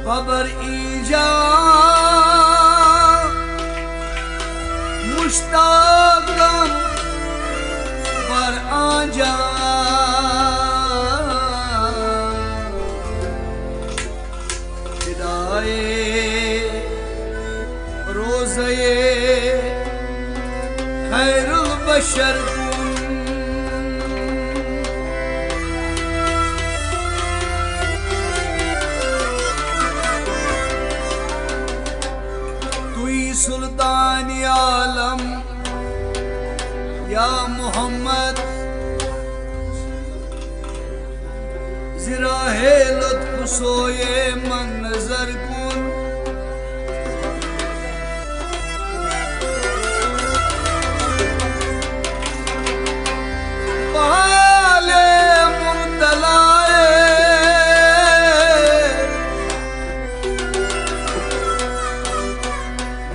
खबर ईजा मुश्ताकम पर आजा हिदाए रोज़े खैरुल बशर सुल्तान आलम या मोहम्मद ज़राहे लुत्फ़ सोए मन नजर कुन पाले मुब्तलाए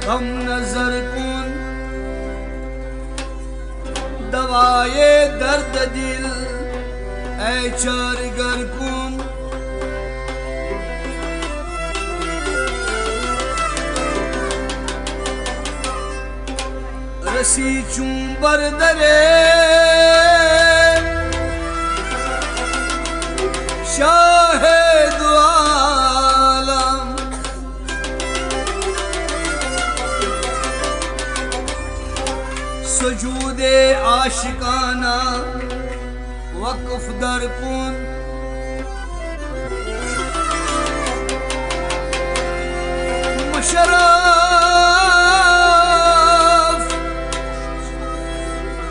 हम नजर कुन दवाए दर्द दिल ऐ चारगर कुन रसी चूंबर दरे शाहिद आलम सजूदे आशिकाना वक्फ दर कुन मशरफ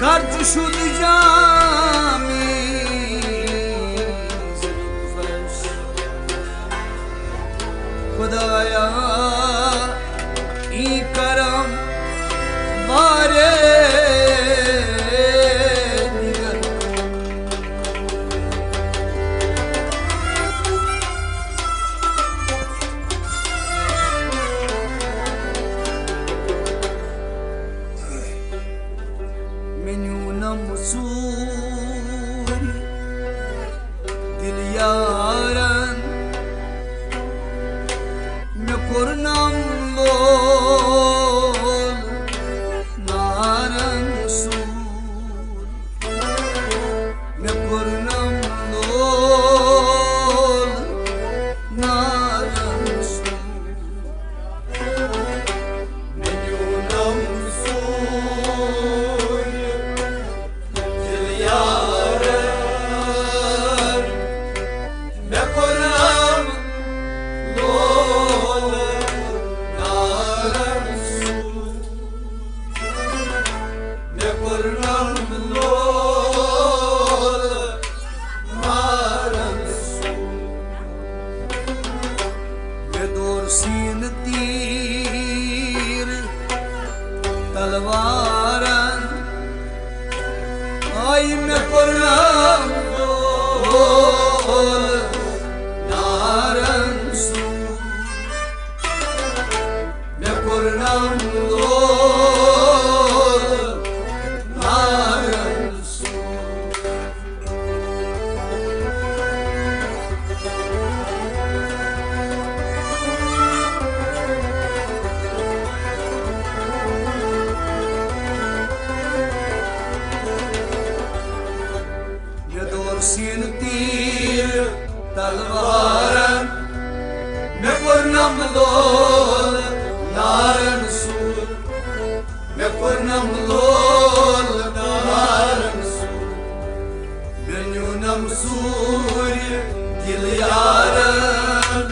कर्ज शुद जामी खुदाया ई करम बारे दिल यारन में कुरनम लोल नारन सूर में कुरनम लोल नारन सूर में यूनम सूर दिल यारन में कुरनम लोल नारन सूर में कुरनम लोल नारन सूर में दूर सीन तीर तलवारन आई में कुरनम लोल नारन सूर में कुरनम लोल नारन सूर में दूर सीन तीर तलवारन में कुरनम लोल नारन सूर में कुरनम लोल नारन सूर में यूनम सूर्य दिल यारन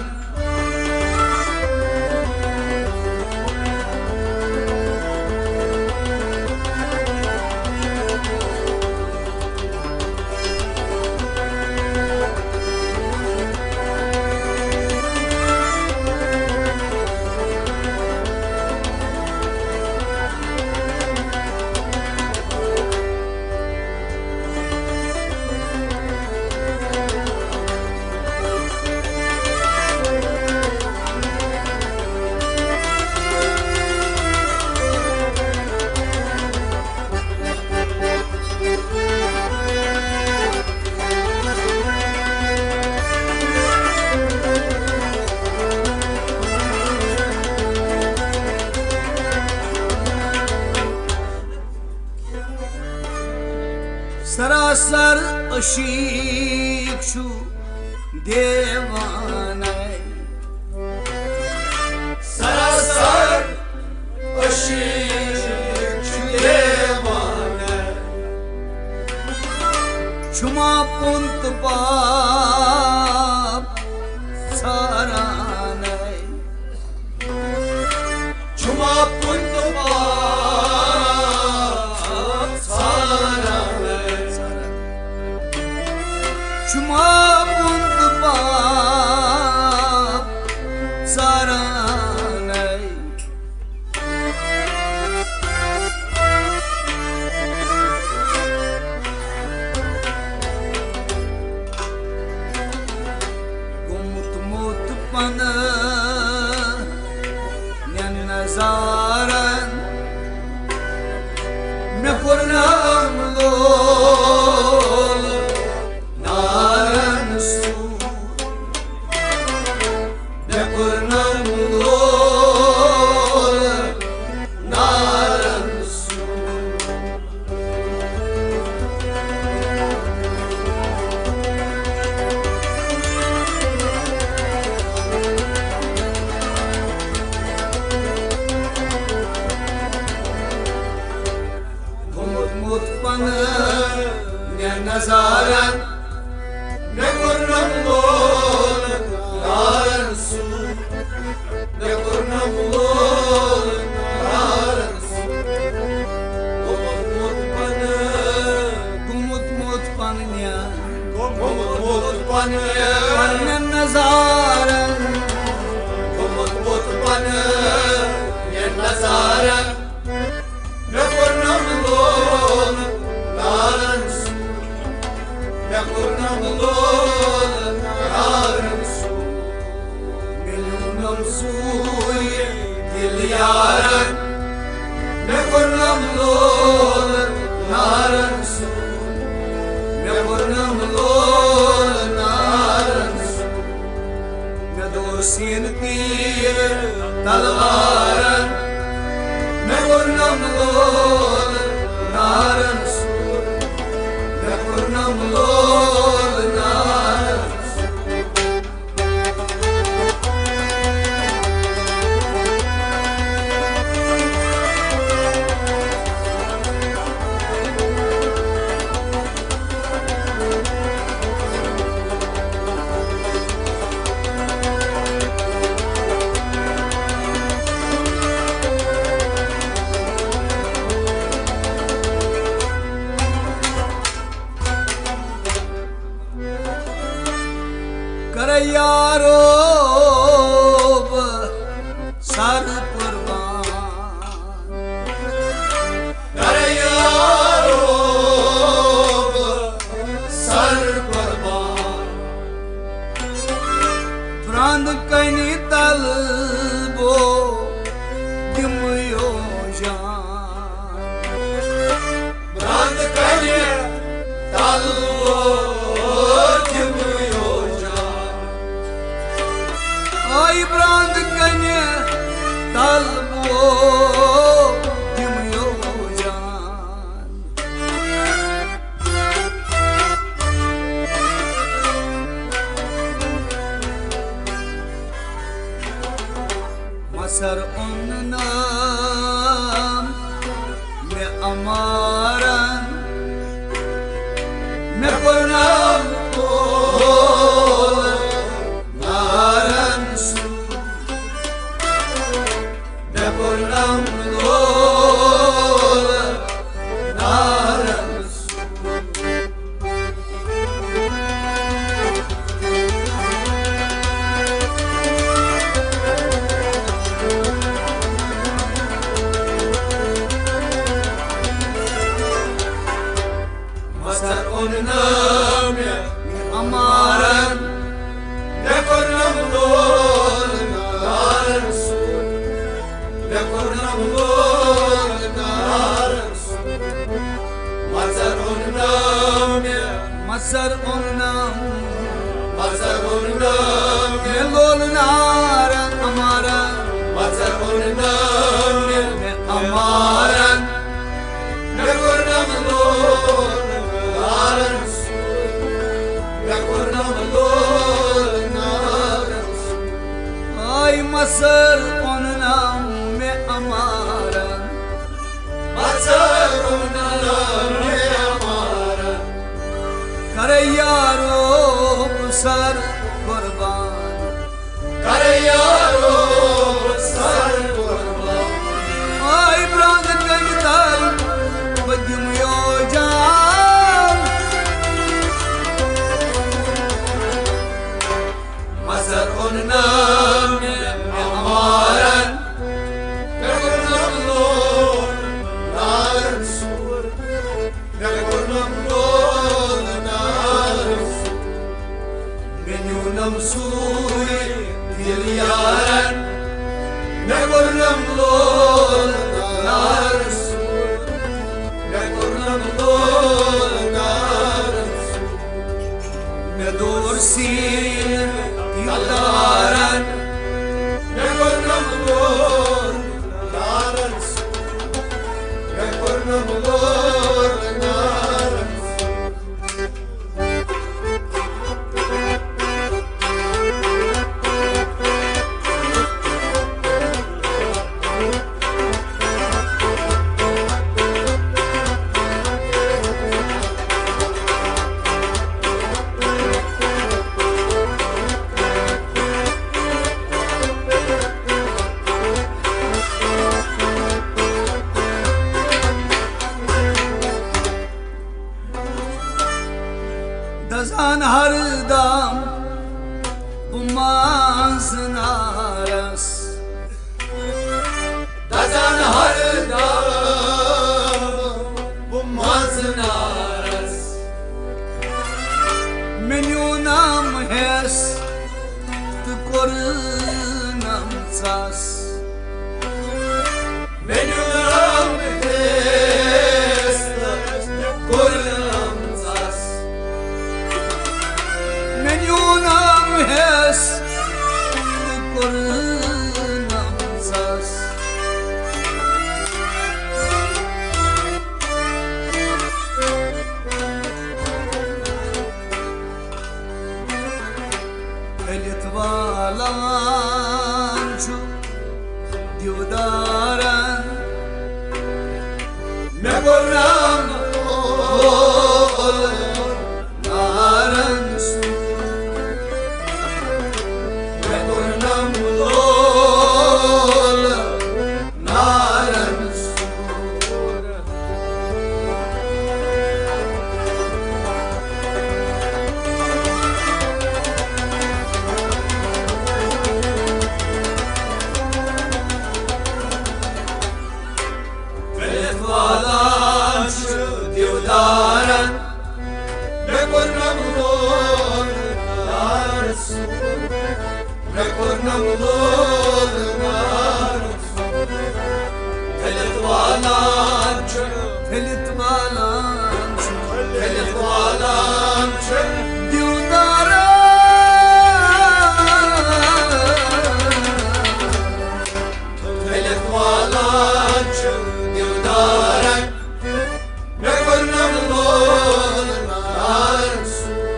aşık şu divane. Sarasar aşık şu divane. Çuma punt pap sarane. Çuma punt pap sarane. Çuma punt pap sarane. Gumut mut panı nyan nazaran me purnam lol naran su me purnam lol naran su. Gumut mut panı nyan nazaran Ne kurnam lol naran su. Ne kurnam lol naran su. Umut mut panı. gumut mut panı nyan Umut mut panı. nyan nazaran Umut mut panı. Yen nazaran. Ne kurnam lol naran su. Ne kurnam lol naran su. melunam Suy dil yaran. Ne kurnam lol naran su. Ne kurnam lol naran su. me dosin Tir talvaran. Ne kurnam lol naran su. Ne kurnam lol naran su. Karayaro sar kurban Karayaro sar kurban. Brand kani talbo dimyo jan Brand kanye talvo dimyo jan. ay brand kani talbo dimyo jan masar onnam me amaran me purnam Lol naran su. Ne kurnam lol naran su. Masar onnam ya amaran ne kurnam lol naran su. Ne kurnam lol naran su. Masar onnam ya masar onnam Masar onnam ya melol naran amaran Masar onnam ya me amaran Ne kurnam lol naran su. Mazhar onunam me amaran Mazhar onunam me amaran Kare yaro sar kurban Kare yaro sar kurban Ay brangat gangtal badyum yo jan Mazhar onunam me amaran Negurnam lor nar sur Negurnam lor nar sur Menyunam suri dil yaran Negurnam lor nar sur Negurnam lor nar sur Medur sin Yalaran Negurnam lor nar sur Negurnam lor nar sur Dazan har dam Bumaz naras Dazan har dam Bumaz naras Menyunam hes Tukorunam sas Menyunam hes Tukorunam sas Menyunam hes Tukorunam sas Elit valanchu Divdaran Negurnam lor Naran su Negurnam lor nar sur Velet valanchu divdaran Negurnam lor nar sur Negurnam lor nar sur Velet valanchu Elit valanchu Velet valanchu Velet valanchu divdaran Negurnam lor nar sur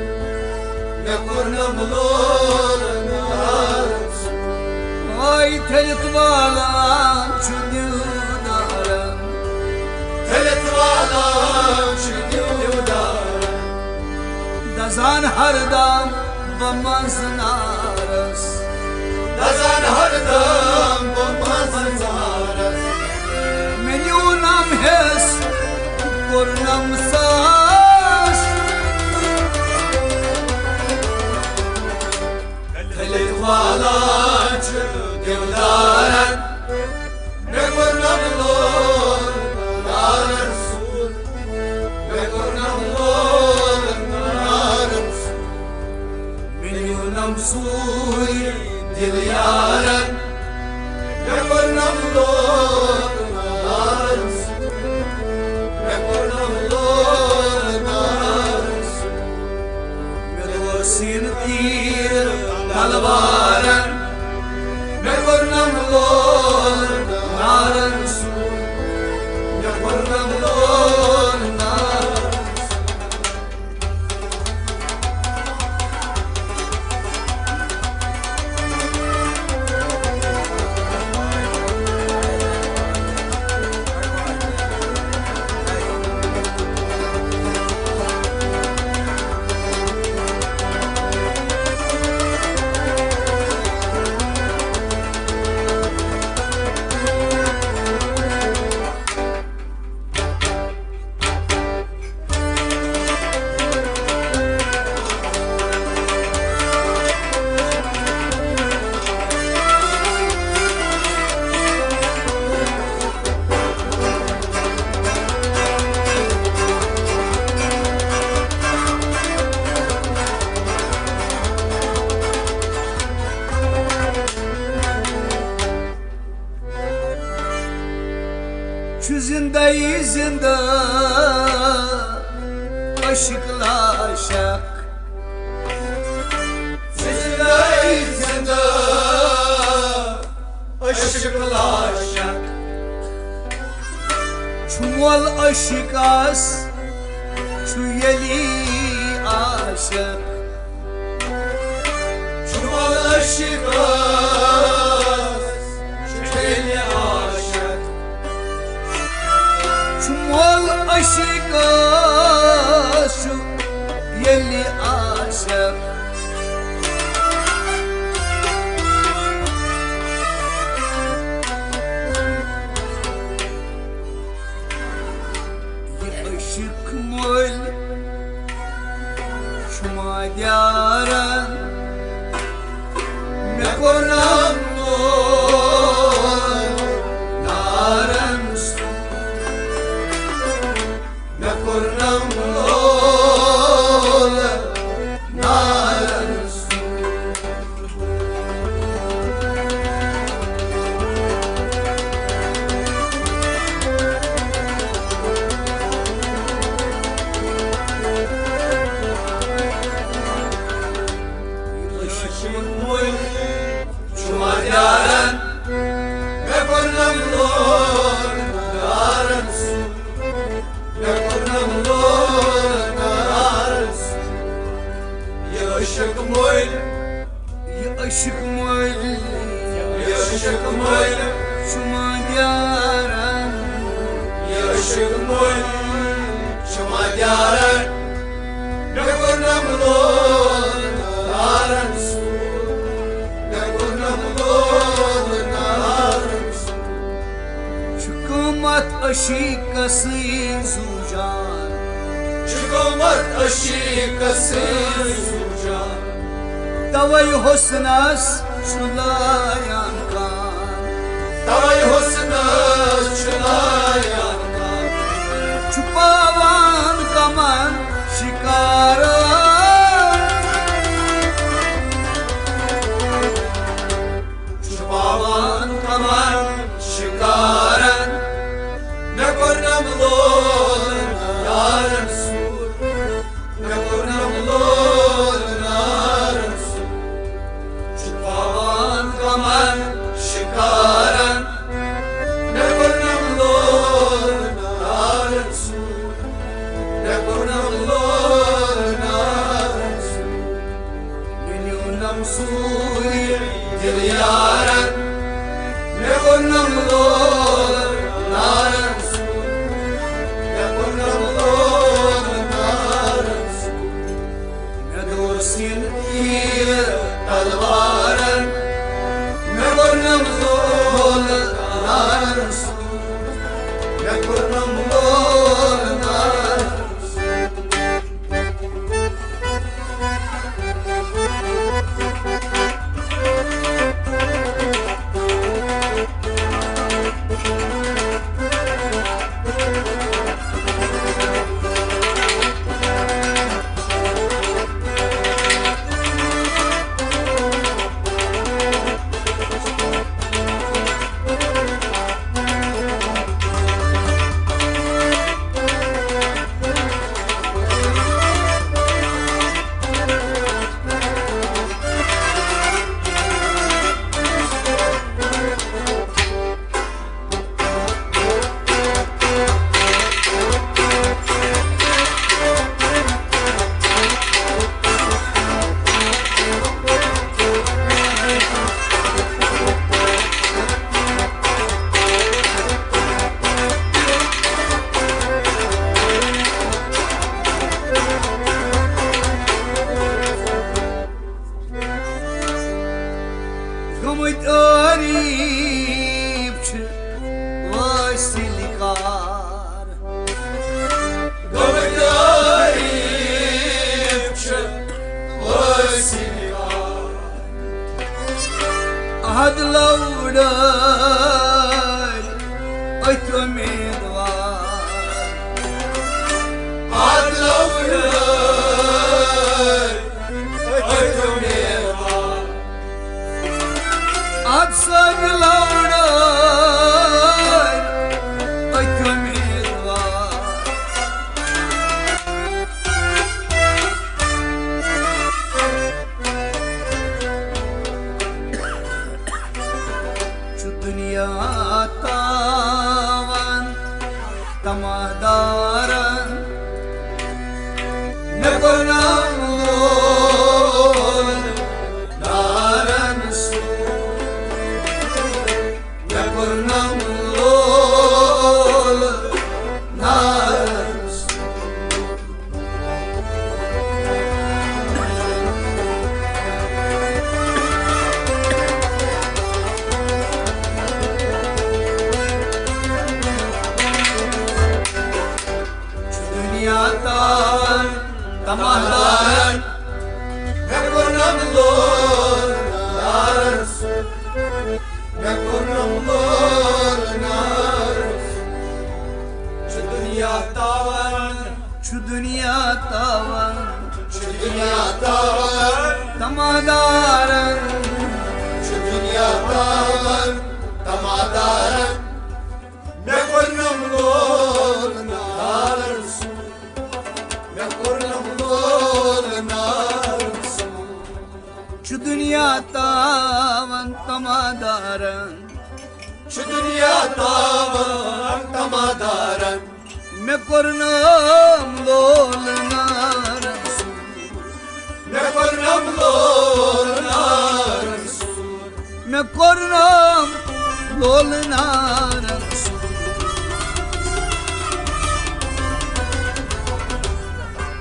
Negurnam lor nar sur Ay telit valanchu divdaran Velet valanchu divdaran Dazan har dam Bumaz naras Dazan har dam Bumaz naras Menyunam hes Tukorunam sas Velet valanchu divdaran Negurnam lor nar sur Negurnam lor nar sur Menyunam suri dil yaran Negurnam lor nar sur Negurnam lor nar sur Medur sin tir Talvaran Negurnam lor nar sur Negurnam lor nar sur Silsileyi zinde aşıkla şak Silsileyi zinde aşıkla şak Çumal aşık az şu yeli aşık Çuval aşık az şu yeli aşık Çumal aşık az şu yeli aşık Aşık mol şuma dyaran Ne kornam naran su Ne kornam naran su Aşık mul şuma dyaran Ne kornam naran su Ne kornam naran su Ya aşık mul aşık mol Ya aşık mul şuma dyaran Ya aşık mul şuma dyaran Ne kornam naran su Ne kornam naran su Çıkımat aşıkası zucan Çıkılmat aşikası sucan Davay hosnas şulayan kan Davay hosna çılayan kan Çupavan kaman şikara Çupavan kaman şikaran Ne kornam naran sur Ne kornam naran sur Çupavan kaman şikaran Ne kornam naran sur Ne kornam naran sur Milyonam suyi Dilyaran Ne kornam naran sur Ne kornam naran sur ne dosin İyi talvaran Ne kornam naran sur Ne kornam naran sur Gamıt aripçi vasilikar Gavdaripçı Vasiliya Ahad lavdal aytomedvar Adlavlar Aytumeva Ad saglavdal aytomedvar me kurnam dolnar şu dünya tavan şu dünya tavan şu dünya tavan tamadarın şu dünya tavan tamadarın me kurnam dolnar me kurnam dolnar şu dünya tavan tamadarın şu dünya tavan tamadarın me kornam dolnar me kurnam dolnar me kornam dolnar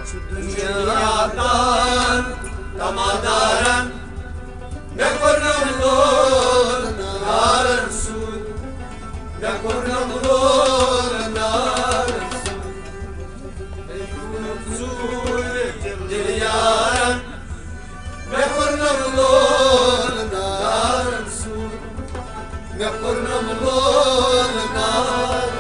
şu dünya dünyadan tamadaran me kurnam dolnar me kurnam dolnar dilyaran me kurnam dolnar me kurnam dolnar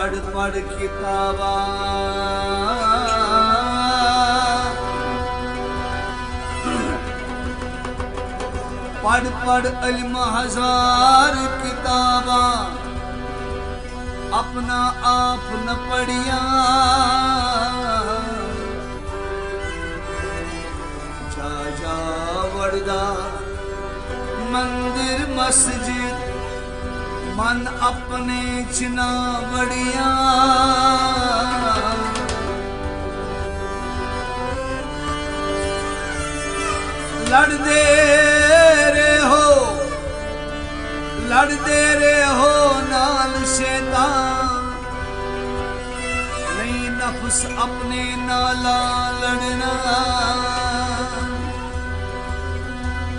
पढ़ पढ़ किताबा पढ़ पढ़ इल्म हजार किताबा अपना आप न पढ़िया जा जा वड़दा मंदिर मस्जिद मन अपने चिना बढ़िया लड़ दे रे हो नाल शैतान नहीं नफ्स अपने नाला लड़ना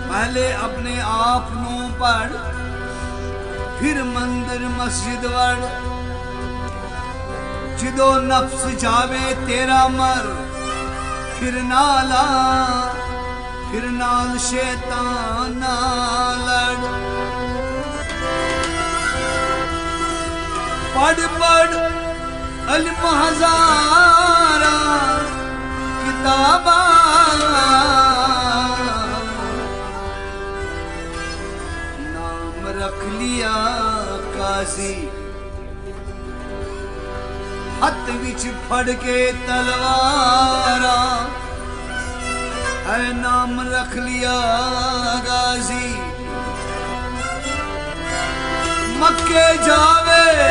पहले अपने आप नू पढ़ फिर मंदिर मस्जिद वड़ जिदो नफ्स जावे तेरा मर फिर नाल शैतान ना लड़ पढ़ पढ़ इल्म हजारा किताबा रख लिया काजी हथ विच फड़ के तलवारा है नाम रख लिया गाजी मक्के जाके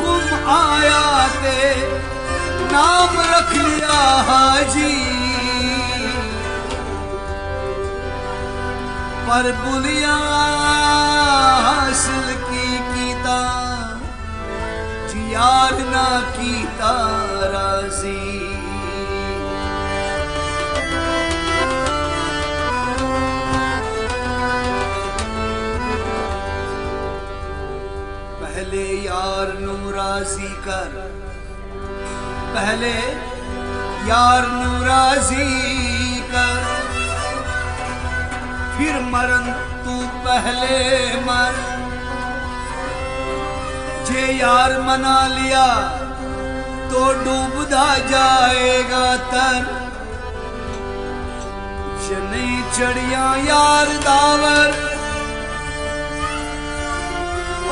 कुम आया ते नाम रख लिया हाजी पर बुलिया हासिल कीता यार ना कीता राजी पहले यार नू राजी कर पहले यार नू राजी कर फिर मरन तू पहले मर जे यार मना लिया तो डूबदा जाएगा तर नहीं चढ़िया यार दावर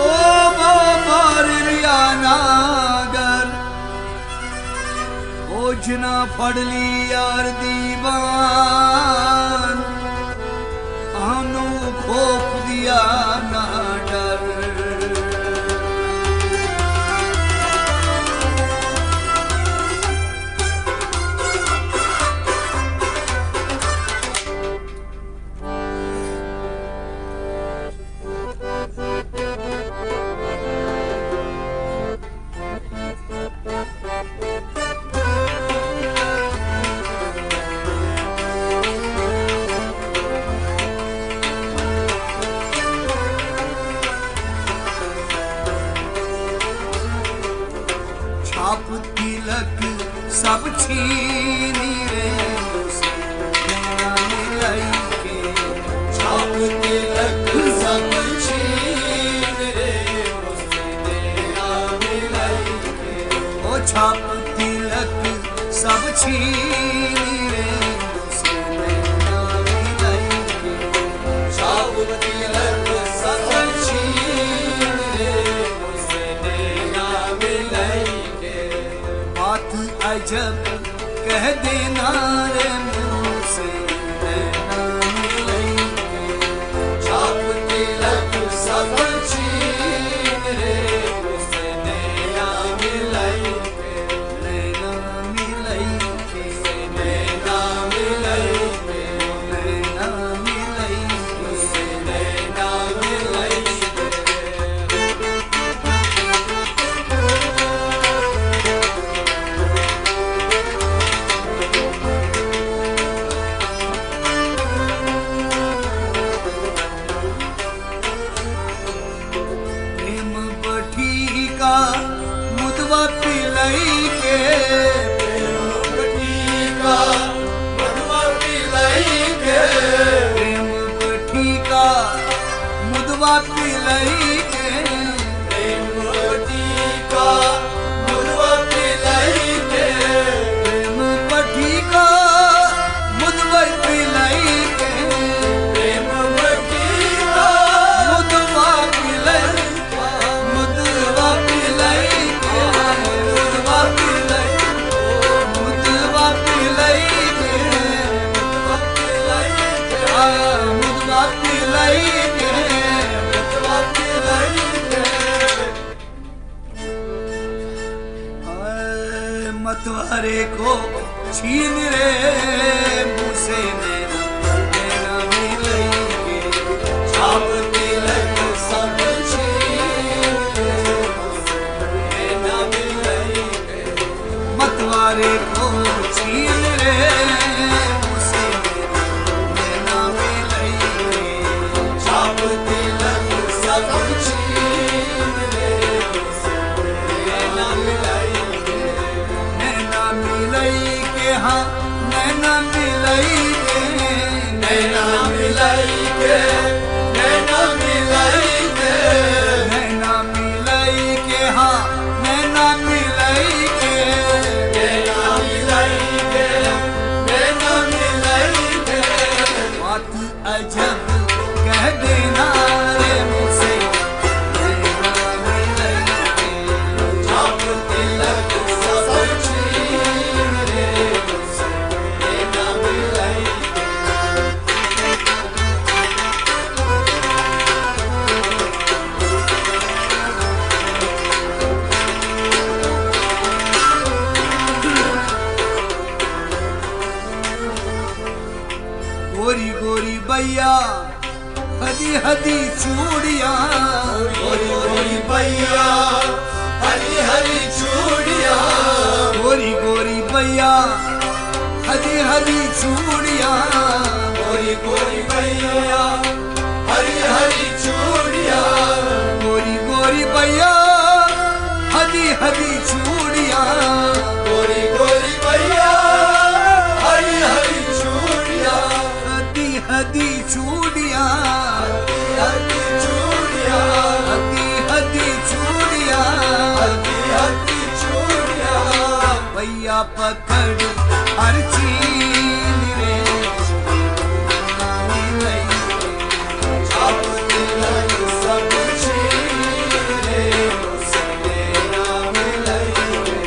ओ बार रिया नागर ओ जना पढ़ ली यार दीवान आनो खोप दिया ना डर सब छीनी रे मुझसे नैना मिलाई के। छाप तिलक सब छीन रे मुझसे नैना मिलाई के। ओ छाप तिलक सब छीनी रे मुझसे नैना मिलाई के। छाप तिलक सब छीन रे मुझसे नैना मिलाई के। बात अजब कह देना रे मुझसे नैना मिलाई के। छाप तिलक सब छीन रे मुझसे नैना मिलाई के। नैना मिलाई के। नैना मिलाई के। नैना मिलाई के। नैना मिलाई के। प्रेम बठी का मुदवा पिलाई के। का मधुआ पिलाई के। प्रेम बठी का मुदवा पिलाई के। प्रेमवती का मधुआ पिलाई के। प्रेम बठी का मुदवा पिलाई के। प्रेमवती का मुदवा पिलाई मुदवा पिलाई के। मुदवा पिलाई मुदवा पिलाई के। मुदवा पिलाई के। मधुआ पिलाई के। मतवारे को छीन रे मुझसे नैना नैना मिलाई के। छाप तिलक सब छीन रे मुझसे नैना मिलाई के। मतवारे को छीन रे मुझसे नैना मिलाई के। छाप तिलक सब छीन रे मुझसे नैना मिलाई के। नैना मिलाई के। हाँ नैना मिलाई के। नैना मिलाई के। नैना मिलाई के। नैना मिलाई के। हाँ नैना मिलाई के। नैना मिलाई के। नैना मिलाई के। बात अजब कह देना रे मुझसे नैना मिलाई के। छाप तिलक सब छीन रे मुझसे नैना मिलाई के। गोरी गोरी बैया हदी हदी चूड़िया। गोरी गोरी बैया हरी हरी चूड़िया। गोरी गोरी बैया हदी हदी चूड़िया। गोरी गोरी बैया हरी हरी चूड़िया। गोरी गोरी बैया हदी हदी चूड़िया। गोरी गोरी बैया हरी हरी चूड़िया। हदी हदी चूड़िया। हरी चूड़िया। हदी हदी चूड़िया। हरी चूड़िया। भैया पकड़ हर चीन रे नैना मिलाई के। छाप तिलक सब छीन रे मुझसे नैना मिलाई के।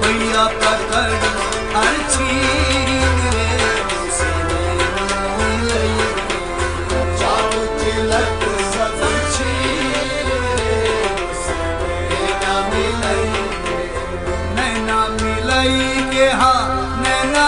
भैया पकड़ हर चीन रे मुझसे नैना मिलाई के। छाप तिलक सब छीन रे मुझसे नैना मिलाई के। नैना मिलाई के। हाँ नैना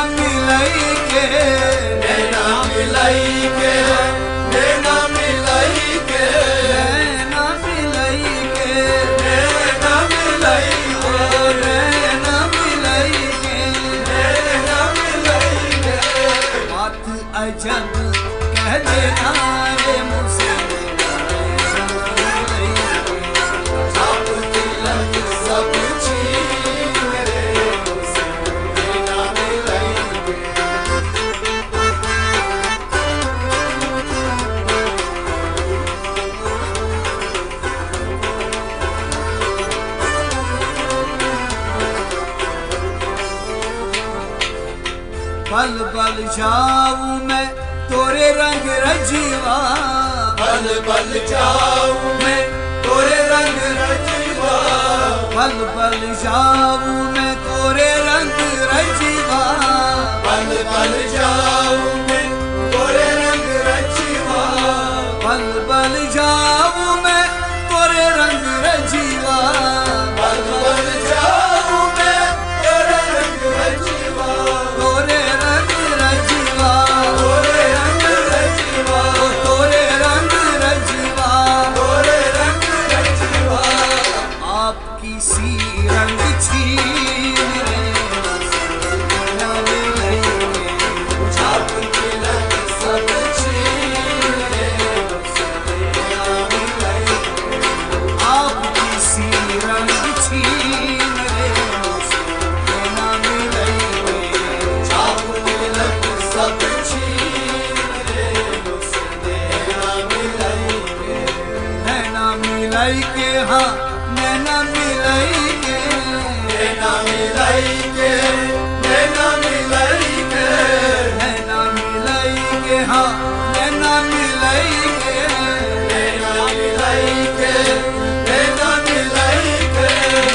पल पल जाऊं मैं तोरे रंग रजीवा, पल पल जाऊं मैं तोरे रंग रजीवा, पल पल जाऊं मैं तोरे रंग रजीवा, पल पल जाऊं मैं तोरे रंग रजीवा, पल पल जाऊं मैं तोरे रंग रजीवा, पल पल जाऊं मैं तोरे रंग रजीवा, तोरे रंग रजीवा, तोरे रंग रजीवा, तोरे रंग रजीवा, तोरे रंग रजीवा। आपकी सी रंग छीन रे ना मिलेंगे, छाप तिलक सब छीन रे, ना मिलेंगे। आपकी सी रंग छीन रे ना मिलेंगे, छाप तिलक सब छीन रे, ना मिलेंगे। नैना मिलाइके हाँ नैना मिलाइके, नैना मिलाइके, नैना मिलाइके, नैना मिलाइके हाँ नैना मिलाइके, नैना मिलाइके, नैना मिलाइके,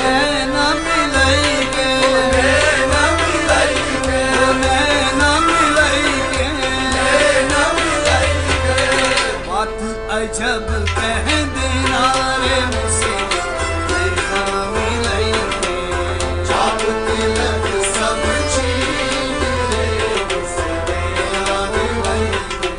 नैना मिलाइके, नैना मिलाइके, नैना मिलाइके, नैना मिलाइके। बात अजब कह देना रे मुझसे नैना मिलाइके, छाप तिलक सब छीन रे, ना मिलाइके।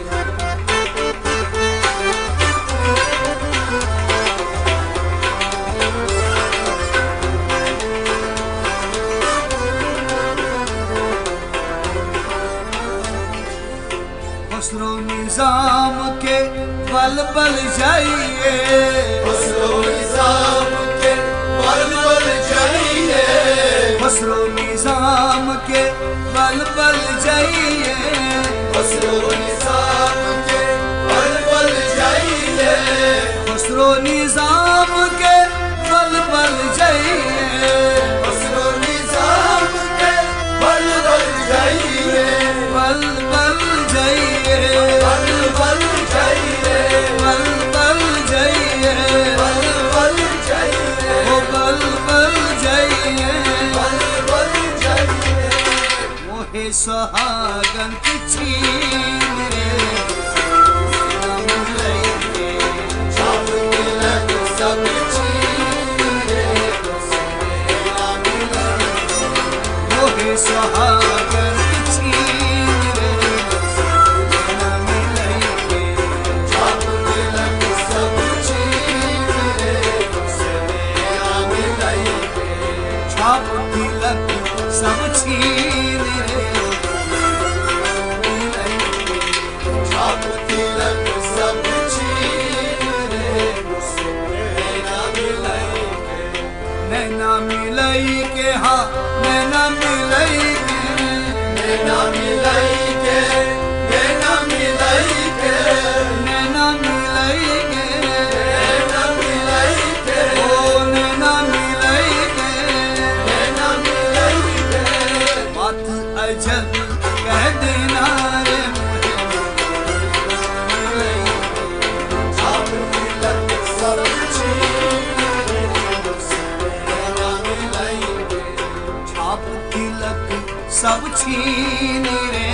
खुसरो निजाम के बल बल जाइए, खुसरो निजाम के बल बल जाइए, खुसरो निजाम के बल बल जाइए, खुसरो निजाम के बल बल जाइए, खुसरो निजाम के बल बल जाइए, खुसरो निजाम के बल बल जाइए, बल बल जाइए, बल बल जाइए, बल बल जाइए, बल बल जाइए, ओ बल बल जाइए, बल बल जाइए। मोहे सुहागन की छीन रे ना मिलेंगे, छाप तिलक सब छीन रे, ना मिलेंगे। मोहे सुहागन की छीन रे ना मिलेंगे, छाप तिलक सब छीन रे, ना मिलेंगे। छाप तिलक सब छीन रे मिलेंगे, छाप तिलक सब छीन रे, ना मिलेंगे। नैना मिलेंगे हाँ नैना मिलेंगे, नैना मिलेंगे, नैना मिलेंगे, नैना मिलेंगे, नैना मिलेंगे, ओ नैना मिलेंगे, नैना मिलेंगे। बात अजब कह देना रे मुझे मिलेंगे, छाप तिलक सब छीन रे, ना मिलेंगे। छाप तिलक सब छीन रे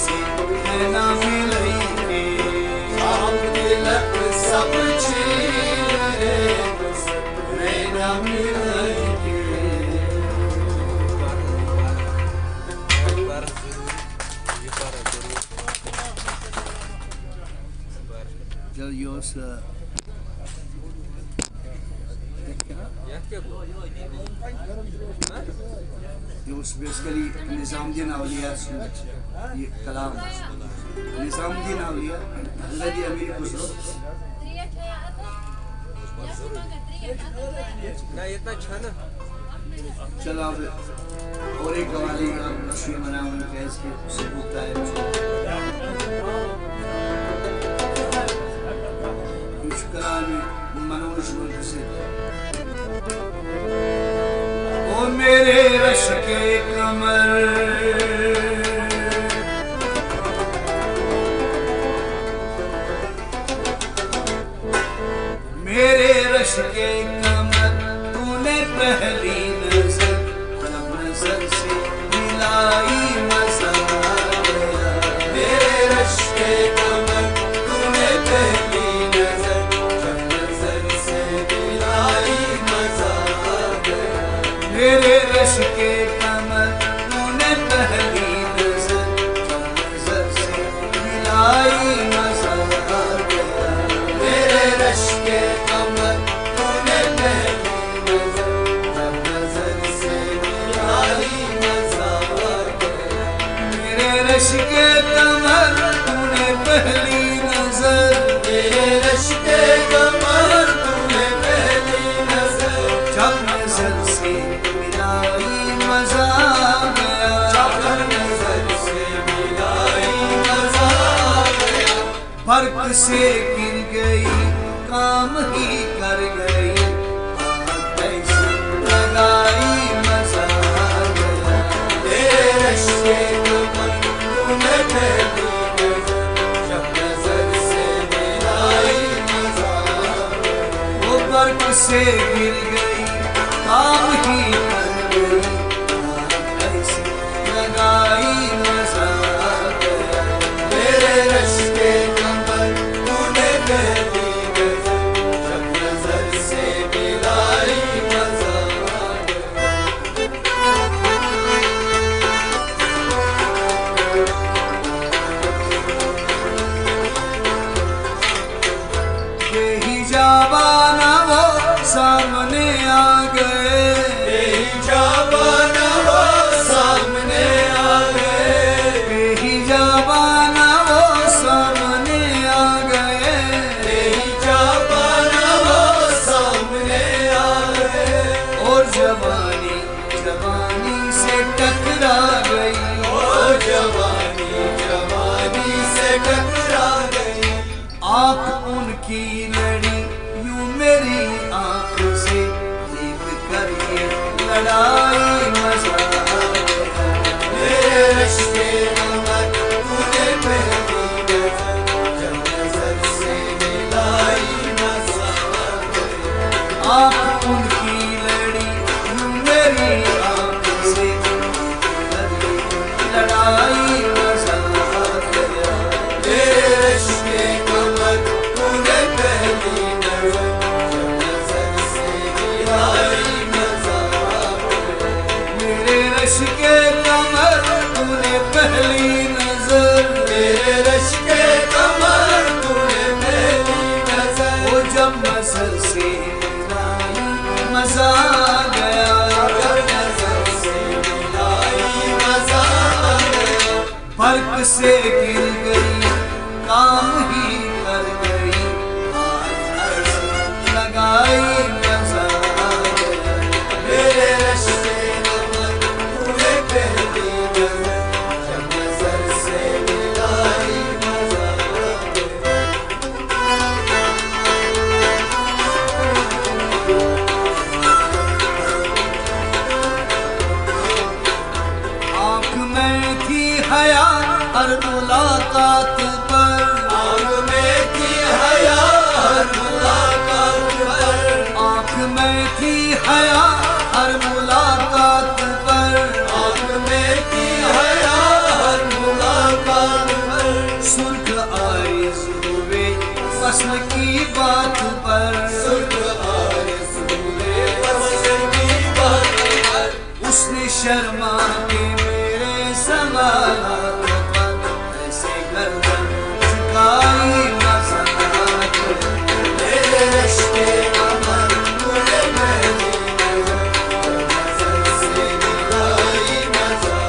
से नैना मिलेंगे, छाप तिलक सब छीन रे, ना मिलेंगे। चल योस योस बेसिकली निजामुद्दीन औलिया ये कलाम निजामुद्दीन औलिया हज़रत अमीर खुसरो चल अब और एक कवाली आप खुशी मनावन कैसे सबूत है कुछ कलाम मनोज से ओ मेरे रश के कमर रश के कमर तूने पहली नजर जब नजर से मिलाई मजा गया। मेरे रश के कमर तूने पहली नजर जब नजर से मिलाई मजा गया। मेरे रश के कमर तूने पहली नजर जब नजर से मिलाई मजा गया। मेरे रश के कमर तूने पहली नजर जब नजर से मिलाई मजा गया। मेरे रश के कमर तूने पहली नजर मेरे रश के कमर तूने पहली नजर जब नजर से मिलाई मजा गया। जब नजर से मिलाई मजा गया। फर्क से गिर गई काम ही कर गई आग ऐसी लगाई मजा गया। तेरे रश के कमर तूने पहली नजर जब नजर से मिलाई मजा गया। वो फर्क से गिर गई काम ही कर गई आग ऐसी लगाई मजा गया। तेरे रश के कमर तूने पहली नजर जब नजर से मिलाई मजा गया। बेहिजाबाना वो सामने आ गए। बेहिजाबाना वो सामने आ गए। बेहिजाबाना वो सामने आ गए। बेहिजाबाना वो सामने आ गए। और जवानी जवानी से टकरा गई। ओ जवानी जवानी से टकरा गई। आंख उनकी लड़ी यूं मेरी आंख से देख कर ये लड़ाई मजा गया। मेरे रश के कमर तूने पहली नजर जब नजर से मिलाई मजा गया। आंख उनकी लड़ी यूं मेरी आंख से देख कर ये लड़ाई मजा गया। तेरे रश के कमर तूने पहली नजर जब नजर से मिलाई मजा गया। मेरे रश के कमर तूने पहली नजर मेरे रश के कमर तूने पहली नजर वो जब नजर से मिलाई मजा गया। जब नजर से मिलाई मजा गया। फर्क से गिर गई काम ही कर गई आग ऐसी लगाई मजा गया। मेरे रश के कमर तूने पहली नजर जब नजर से मिलाई मजा गया। आंख में थी हया हर मुलाकात पर। आग में थी हया हर मुलाकात पर। आंख में थी हया हर मुलाकात पर। आग में थी हया हर मुलाकात पर। सुर्ख आरिज़ हुए फसल की बात पर। सुर्ख आरज़ू में फसल की बात पर। उसने शर्मा के मेरे सवालात पर ऐसे गर्दन झुकाई मजा गया। मेरे रश के कमर तूने पहली नजर जब नजर से मिलाई मजा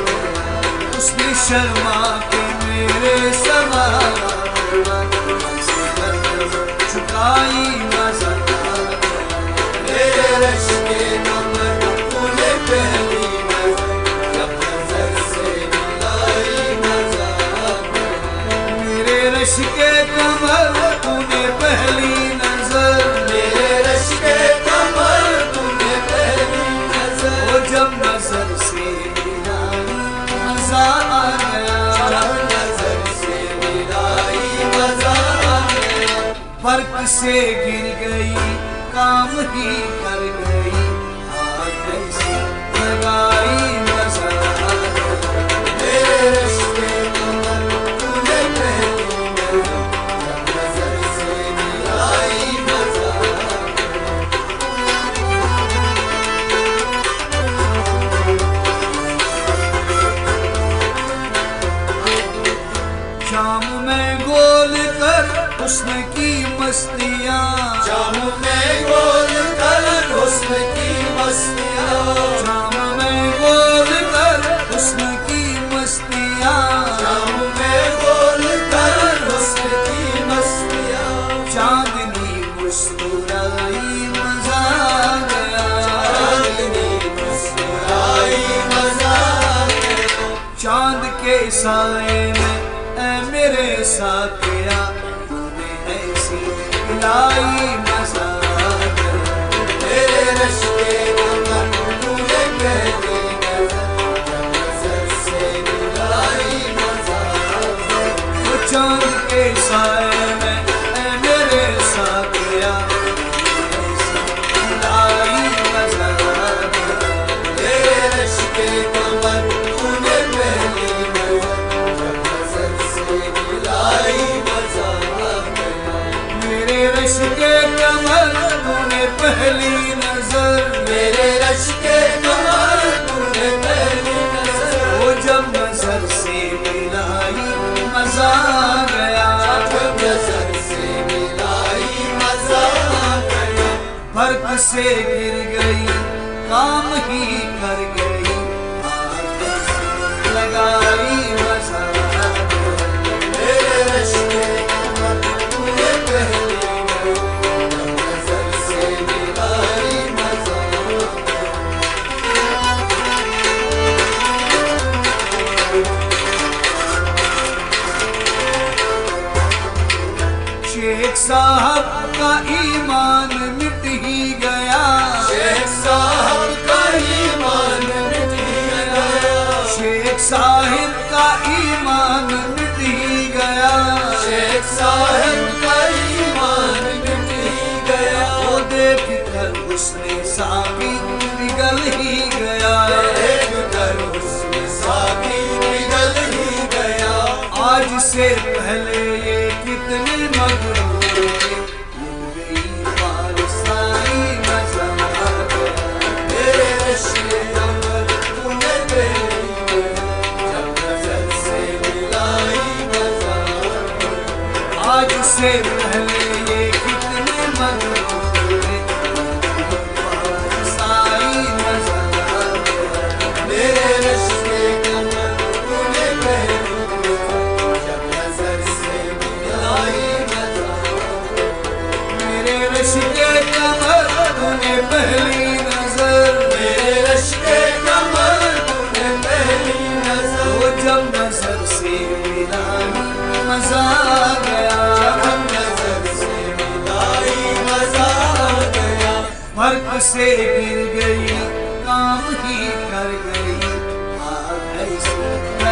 गया। उसने शर्मा के मेरे सवालात पर ऐसे गर्दन झुकाई मजा गया। मेरे रश के कमर तूने पहली नजर जब नजर से मिलाई मजा गया। मेरे रश के कमर तूने पहली नजर मेरे रश के कमर तूने पहली नजर वो जब नजर से मिलाई मजा आ गया। जब नजर से मिलाई मजा गया। फर्क से गिर गई काम ही कर गई, आग ऐसी लगाई मजा आ गया। मेरे रिश्ते कमर तूने पहली नजर से मिलाई मजा आ गया। शाम में गोल कर हुस्न की मस्तियाँ, जाम में गोल कर हुस्न की मस्तियाँ, शाम में गोल कर हुस्न की मस्तियाँ, जाम में गोल कर हुस्न की मस्तियाँ, चांदनी मुस्कुराई मजा आ गया, चांदनी मुस्कुराई मजा आ गया। चांद के साए में ऐ मेरे साथिया तूने ऐसी मिलाई मजा आ गया। मेरे रिश्ते कमर तूने पहली नजर से मिलाई मजा आ गया। वो चांद के साए में ऐ मेरे साथिया तूने ऐसी मिलाई मजा आ गया। मेरे रिश्ते कमर तूने पहली नजर से मिलाई मजा आ गया। मेरे रश के कमर तूने पहली नजर, मेरे रिश्ते कमर तूने पहली नजर, वो जब नजर से मिलाई मजा आ गया। जब नजर से मिलाई मजा आ गया। फर्क से गिर गई काम ही कर गई, आग ऐसी लगाई मजा आ गया। मेरे रिश्ते कमर तूने पहली नजर से मिलाई मजा आ गया। शेख साहब का ईमान मिट ही गया, शेख साहब का ईमान मिट ही गया। शेख साहिब का ईमान मिट ही गया। शेख साहब का ईमान मिट ही गया। वो देख कर उसने साकी पिघल ही गया। देख कर उसमें साकी पिघल ही गया। आज से पहले ये कितने मगरूर थे, उड़ गई पारसाई मजा आ गया। मेरे रिश्ते कमर तूने पहली जब नजर से मिलाई मजा आ गया। आज से पहले ये कितने मगरूर थे, पारसाई मजा आ गया। मेरे रिश्ते कमर तूने पहली जब नजर से मिलाई मजा आ गया। मेरे रिश्ते कमर तूने पहली नजर, मेरे रिश्ते कमर तूने पहली नजर, वो जब नजर से मिलाई मजा आ गया। जब नजर से मिलाई मजा आ गया। फर्क से गिर गई काम ही कर गई, आग ऐसी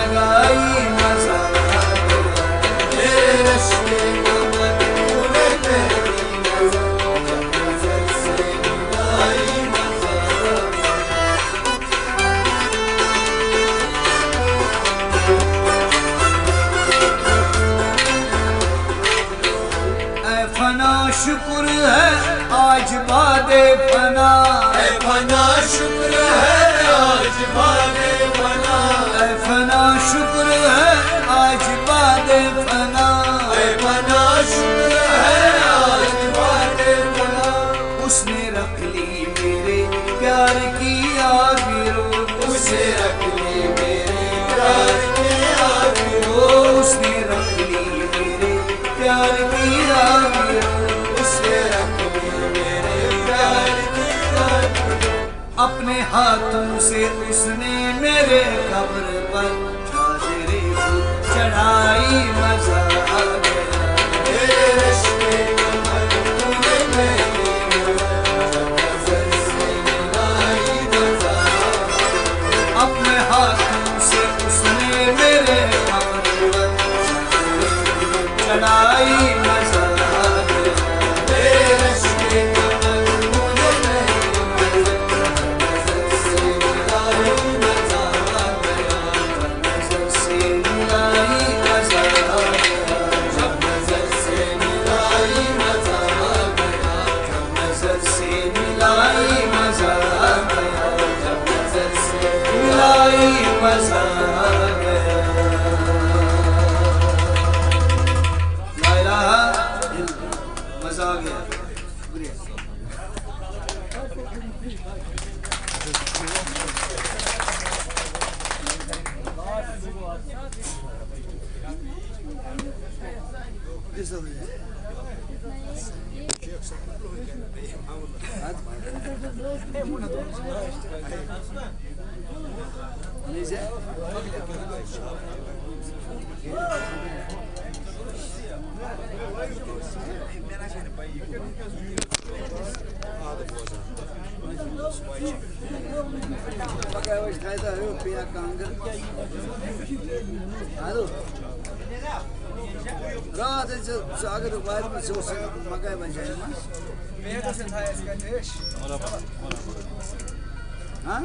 लगाई मजा आ गया। मेरे रिश्ते कमर तूने पहली नजर, जब नजर से मिलाई मजा आ गया। ऐ फना शुक्र है आज बादे फना, ऐ फना शुक्र है आज बादे फना, ऐ फना शुक्र है आज बादे फना। ऐ फना शुक्र है आज बादे फना। उसने रख ली मेरे प्यार की आगिरो, उसे रख ली मेरे प्यार की आगिरो, उसने रख ली मेरे प्यार की आगिरो। उसे रख ली मेरे प्यार की आगिरो। अपने हाथों से उसने मेरे कब्र पर चादरे चढ़ाई मजा आ गया। मेरे रिश्ते कमर तूने पहली जब नजर से मिलाई मजा आ गया। अपने हाथों से उसने मेरे कब्र पर चादरे चढ़ाई मजा आ गया। मेरे रिश्ते कमर मजा आ गया ला इलाहा इल्लल्लाह मजा आ गया शुक्रिया Pakai hoje traz a eu pia canga. Alô. रात से अगर बाहर में से मकाई बन जाए ना मेरे को से था इसका देश हां